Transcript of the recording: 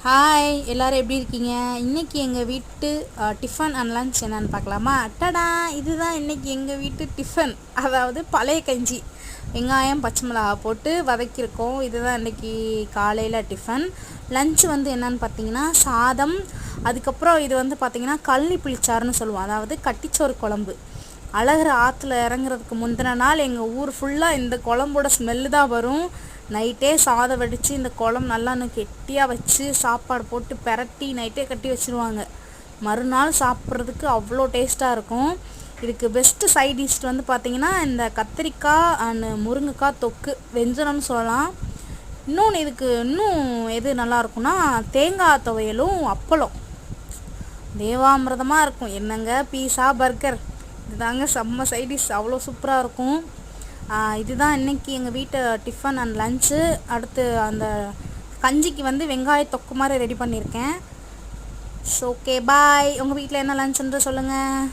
Hi எல்லாரும் எப்படி இருக்கீங்க? இன்னைக்கு எங்கள் வீட்டு டிஃபன் அண்ட் லன்ச் என்னன்னு பார்க்கலாமா? அட்டடா, இதுதான் இன்னைக்கு எங்கள் வீட்டு டிஃபன். அதாவது பழைய கஞ்சி, வெங்காயம் பச்சை மிளகா போட்டு வதக்கியிருக்கோம். இதுதான் இன்னைக்கு காலையில் டிஃபன். லன்ச் வந்து என்னன்னு பார்த்தீங்கன்னா சாதம், அதுக்கப்புறம் இது வந்து பார்த்தீங்கன்னா கள்ளி புளிச்சாறுன்னு சொல்லுவோம். அதாவது கட்டிச்சோறு குழம்பு. அழகர் ஆற்றுல இறங்குறதுக்கு முந்தின நாள் எங்கள் ஊர் ஃபுல்லாக இந்த குழம்போட ஸ்மெல்லு தான் வரும். நைட்டே சாதம் வடித்து இந்த குழம்பு நல்லா இன்னும் கெட்டியாக வச்சு சாப்பாடு போட்டு பெரட்டி நைட்டே கட்டி வச்சுருவாங்க. மறுநாள் சாப்பிட்றதுக்கு அவ்வளோ டேஸ்ட்டாக இருக்கும். இதுக்கு பெஸ்ட்டு சைட் டிஷ் வந்து பார்த்திங்கன்னா இந்த கத்திரிக்காய் அண்ட் முருங்கைக்காய் தொக்கு, வெஞ்சனம்னு சொல்லலாம். இன்னொன்று இதுக்கு இன்னும் எது நல்லாயிருக்கும்னா தேங்காய் துவையலும் அப்பளம் தேவாமிர்தமாக இருக்கும். என்னங்க பீஸா பர்கர், இதுதாங்க செம்ம சைட் டிஷ், அவ்வளோ சூப்பராக இருக்கும். இதுதான் இன்றைக்கி எங்கள் வீட்டு டிஃபன் அண்ட் லன்ச்சு. அடுத்து அந்த கஞ்சிக்கு வந்து வெங்காய தொக்கு மாதிரி ரெடி பண்ணியிருக்கேன். ஸோ ஓகே, பாய். உங்கள் வீட்டில் என்ன லன்ச்சுன்ற சொல்லுங்கள்.